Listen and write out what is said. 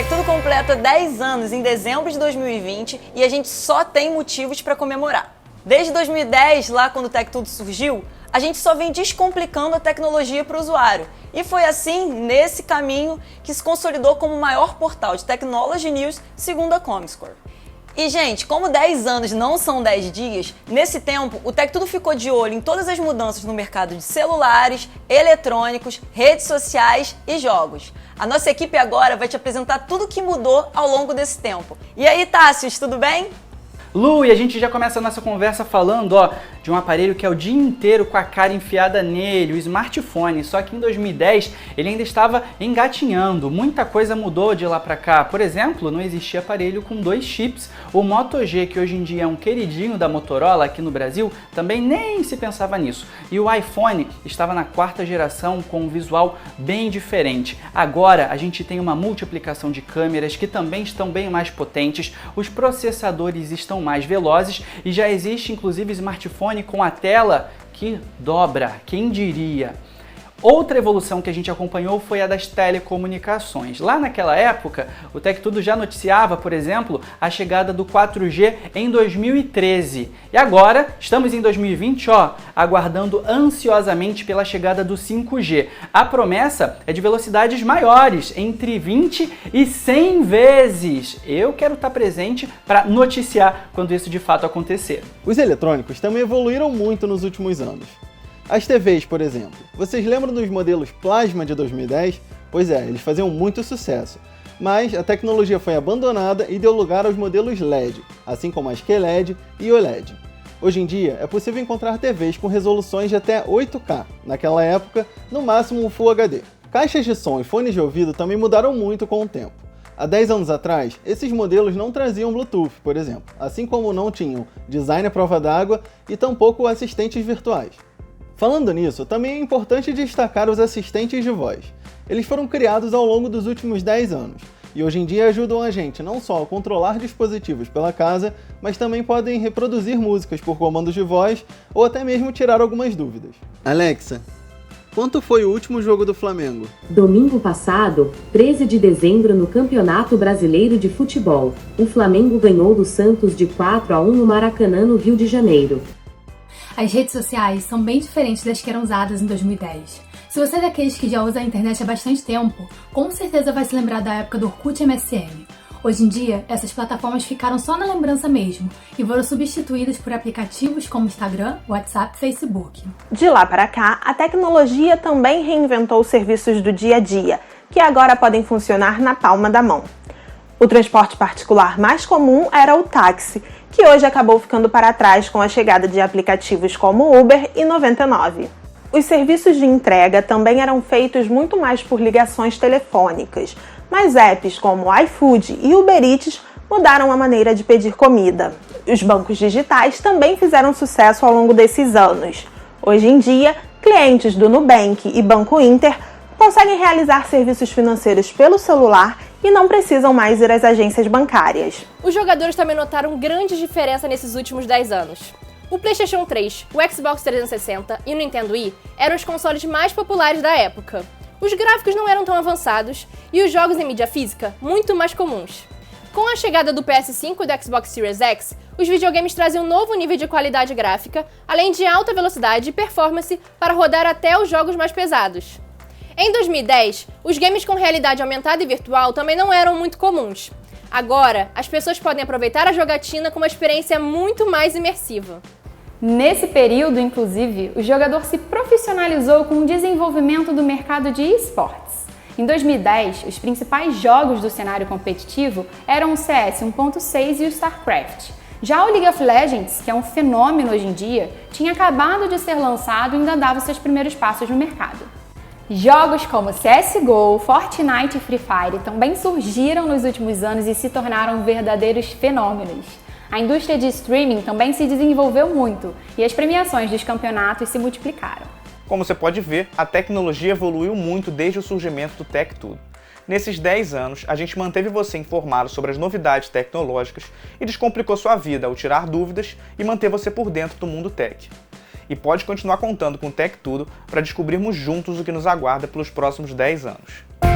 Tudo completa 10 anos em dezembro de 2020 e a gente só tem motivos para comemorar. Desde 2010, lá quando o Tech Tudo surgiu, a gente só vem descomplicando a tecnologia para o usuário. E foi assim, nesse caminho, que se consolidou como o maior portal de Technology News, segundo a Comscore. E, gente, como 10 anos não são 10 dias, nesse tempo o Tech Tudo ficou de olho em todas as mudanças no mercado de celulares, eletrônicos, redes sociais e jogos. A nossa equipe agora vai te apresentar tudo o que mudou ao longo desse tempo. E aí, Tássios, tudo bem? Lu, e a gente já começa a nossa conversa falando, de um aparelho que é o dia inteiro com a cara enfiada nele, o smartphone. Só que em 2010 ele ainda estava engatinhando, muita coisa mudou de lá pra cá. Por exemplo, não existia aparelho com 2 chips. O Moto G, que hoje em dia é um queridinho da Motorola aqui no Brasil, também nem se pensava nisso. E o iPhone estava na 4ª geração com um visual bem diferente. Agora a gente tem uma multiplicação de câmeras que também estão bem mais potentes, os processadores estão mais velozes e já existe inclusive smartphone com a tela que dobra, quem diria? Outra evolução que a gente acompanhou foi a das telecomunicações. Lá naquela época, o Tech Tudo já noticiava, por exemplo, a chegada do 4G em 2013. E agora, estamos em 2020, aguardando ansiosamente pela chegada do 5G. A promessa é de velocidades maiores, entre 20 e 100 vezes. Eu quero estar presente para noticiar quando isso de fato acontecer. Os eletrônicos também evoluíram muito nos últimos anos. As TVs, por exemplo. Vocês lembram dos modelos Plasma de 2010? Pois é, eles faziam muito sucesso. Mas a tecnologia foi abandonada e deu lugar aos modelos LED, assim como as QLED e OLED. Hoje em dia, é possível encontrar TVs com resoluções de até 8K. Naquela época, no máximo um Full HD. Caixas de som e fones de ouvido também mudaram muito com o tempo. Há 10 anos atrás, esses modelos não traziam Bluetooth, por exemplo, assim como não tinham design à prova d'água e tampouco assistentes virtuais. Falando nisso, também é importante destacar os assistentes de voz. Eles foram criados ao longo dos últimos 10 anos e hoje em dia ajudam a gente não só a controlar dispositivos pela casa, mas também podem reproduzir músicas por comandos de voz ou até mesmo tirar algumas dúvidas. Alexa, quanto foi o último jogo do Flamengo? Domingo passado, 13 de dezembro no Campeonato Brasileiro de Futebol, o Flamengo ganhou do Santos de 4-1 no Maracanã, no Rio de Janeiro. As redes sociais são bem diferentes das que eram usadas em 2010. Se você é daqueles que já usa a internet há bastante tempo, com certeza vai se lembrar da época do Orkut e MSN. Hoje em dia, essas plataformas ficaram só na lembrança mesmo e foram substituídas por aplicativos como Instagram, WhatsApp e Facebook. De lá para cá, a tecnologia também reinventou os serviços do dia a dia, que agora podem funcionar na palma da mão. O transporte particular mais comum era o táxi, que hoje acabou ficando para trás com a chegada de aplicativos como Uber e 99. Os serviços de entrega também eram feitos muito mais por ligações telefônicas, mas apps como iFood e Uber Eats mudaram a maneira de pedir comida. Os bancos digitais também fizeram sucesso ao longo desses anos. Hoje em dia, clientes do Nubank e Banco Inter conseguem realizar serviços financeiros pelo celular e não precisam mais ir às agências bancárias. Os jogadores também notaram grande diferença nesses últimos 10 anos. O PlayStation 3, o Xbox 360 e o Nintendo Wii eram os consoles mais populares da época. Os gráficos não eram tão avançados e os jogos em mídia física muito mais comuns. Com a chegada do PS5 e do Xbox Series X, os videogames trazem um novo nível de qualidade gráfica, além de alta velocidade e performance para rodar até os jogos mais pesados. Em 2010, os games com realidade aumentada e virtual também não eram muito comuns. Agora, as pessoas podem aproveitar a jogatina com uma experiência muito mais imersiva. Nesse período, inclusive, o jogador se profissionalizou com o desenvolvimento do mercado de esportes. Em 2010, os principais jogos do cenário competitivo eram o CS 1.6 e o StarCraft. Já o League of Legends, que é um fenômeno hoje em dia, tinha acabado de ser lançado e ainda dava seus primeiros passos no mercado. Jogos como CSGO, Fortnite e Free Fire também surgiram nos últimos anos e se tornaram verdadeiros fenômenos. A indústria de streaming também se desenvolveu muito e as premiações dos campeonatos se multiplicaram. Como você pode ver, a tecnologia evoluiu muito desde o surgimento do Tech Tudo. Nesses 10 anos, a gente manteve você informado sobre as novidades tecnológicas e descomplicou sua vida ao tirar dúvidas e manter você por dentro do mundo tech. E pode continuar contando com o Tech Tudo para descobrirmos juntos o que nos aguarda pelos próximos 10 anos.